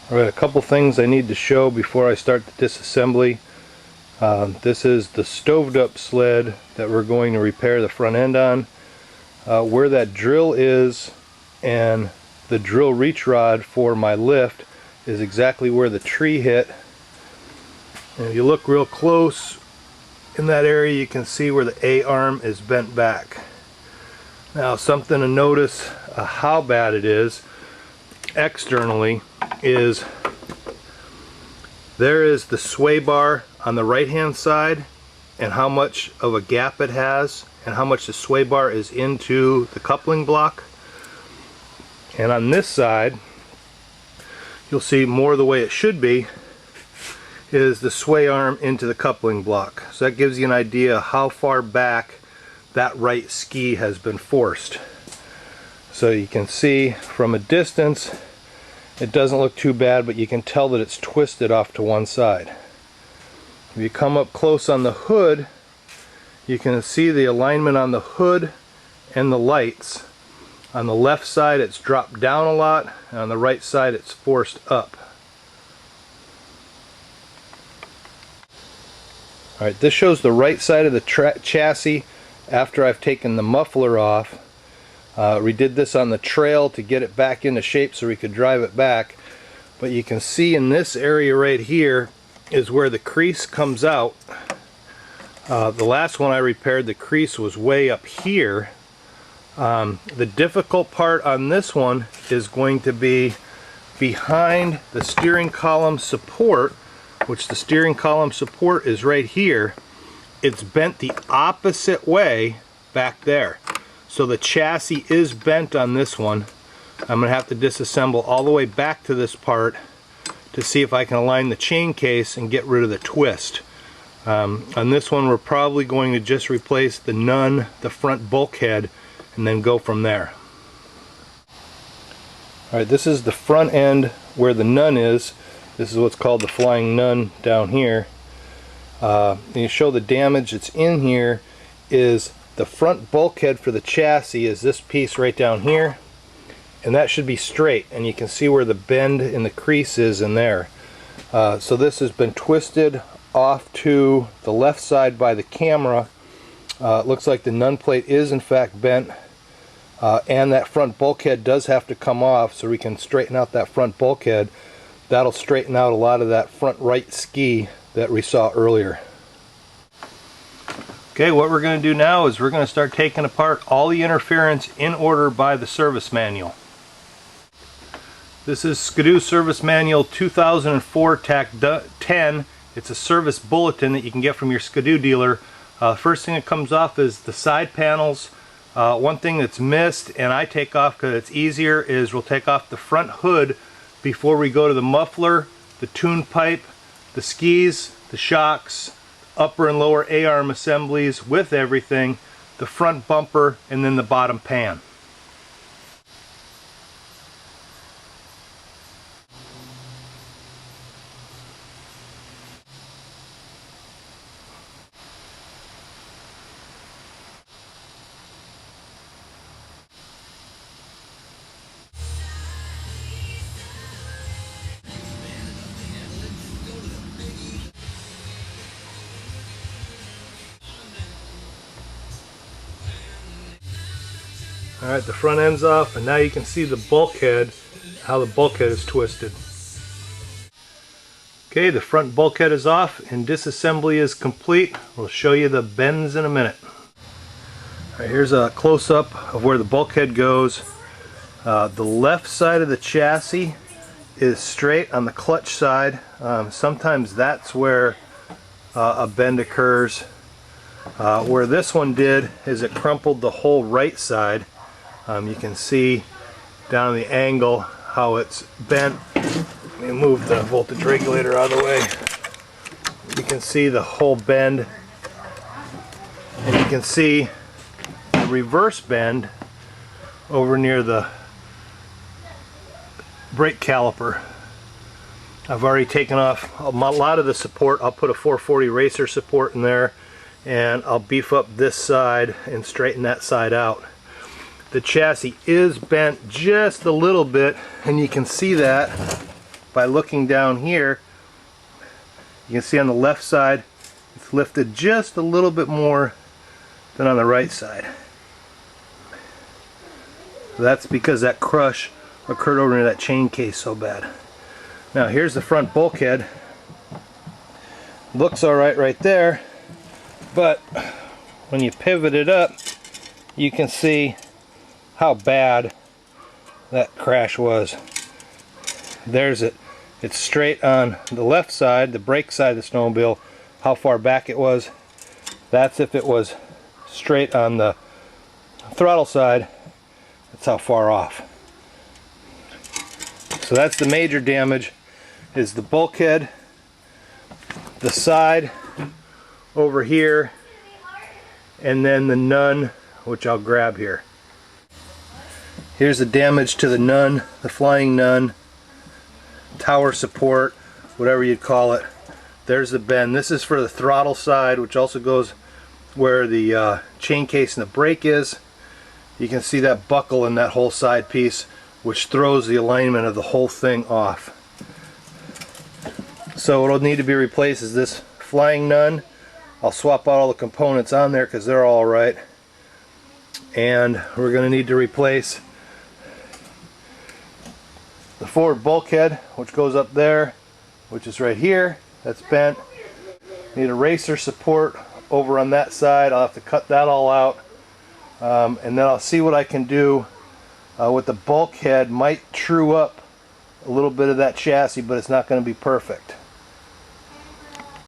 Alright, a couple things I need to show before I start the disassembly. This is the stoved up sled that we're going to repair the front end on. Where that drill is and the drill reach rod for my lift is exactly where the tree hit. And if you look real close in that area, you can see where the A-arm is bent back. Now, something to notice how bad it is externally is there is the sway bar on the right hand side and how much of a gap it has and how much the sway bar is into the coupling block. And on this side, you'll see more the way it should be is the sway arm into the coupling block. So that gives you an idea how far back that right ski has been forced. So you can see from a distance it doesn't look too bad, but you can tell that it's twisted off to one side. If you come up close on the hood, you can see the alignment on the hood and the lights. On the left side it's dropped down a lot, and on the right side it's forced up. Alright, this shows the right side of the chassis after I've taken the muffler off. We did this on the trail to get it back into shape so we could drive it back. But you can see in this area right here is where the crease comes out. The last one I repaired, the crease was way up here. The difficult part on this one is going to be behind the steering column support, which the steering column support is right here. It's bent the opposite way back there. So the chassis is bent on this one. I'm going to have to disassemble all the way back to this part to see if I can align the chain case and get rid of the twist. On this one we're probably going to just replace the nun, the front bulkhead, and then go from there. Alright, this is the front end where the nun is. This is what's called the flying nun down here. And you show the damage that's in here is the front bulkhead for the chassis is this piece right down here, and that should be straight, and you can see where the bend in the crease is in there. So this has been twisted off to the left side by the camera. It looks like the nun plate is in fact bent, and that front bulkhead does have to come off so we can straighten out that front bulkhead. That'll straighten out a lot of that front right ski that we saw earlier. Okay, what we're going to do now is we're going to start taking apart all the interference in order by the service manual. This is Ski-Doo Service Manual 2004 TAC 10. It's a service bulletin that you can get from your Ski-Doo dealer. First thing that comes off is the side panels. One thing that's missed, and I take off because it's easier, is we'll take off the front hood before we go to the muffler, the tune pipe, the skis, the shocks, upper and lower A-arm assemblies with everything, the front bumper, and then the bottom pan. Alright, the front end's off, and now you can see the bulkhead, how the bulkhead is twisted. Okay, the front bulkhead is off and disassembly is complete. We'll show you the bends in a minute. Alright, here's a close-up of where the bulkhead goes. The left side of the chassis is straight on the clutch side. Sometimes that's where a bend occurs. Where this one did is it crumpled the whole right side. You can see down the angle how it's bent. Let me move the voltage regulator out of the way. You can see the whole bend, and you can see the reverse bend over near the brake caliper. I've already taken off a lot of the support. I'll put a 440 racer support in there, and I'll beef up this side and straighten that side out. The chassis is bent just a little bit, and you can see that by looking down here, you can see on the left side it's lifted just a little bit more than on the right side. That's because that crush occurred over near that chain case so bad. Now here's the front bulkhead. Looks alright right there, but when you pivot it up, you can see how bad that crash was. There's it. It's straight on the left side, the brake side of the snowmobile, how far back it was. That's if it was straight on the throttle side. That's how far off. So that's the major damage, is the bulkhead, the side over here, and then the nun, which I'll grab here. Here's the damage to the nun, the flying nun, tower support, whatever you'd call it. There's the bend. This is for the throttle side, which also goes where the chain case and the brake is. You can see that buckle in that whole side piece, which throws the alignment of the whole thing off. So what'll need to be replaced is this flying nun. I'll swap out all the components on there because they're all right. And we're going to need to replace the forward bulkhead, which goes up there, which is right here. That's bent. Need a racer support over on that side. I'll have to cut that all out. And then I'll see what I can do with the bulkhead. Might true up a little bit of that chassis, but it's not going to be perfect.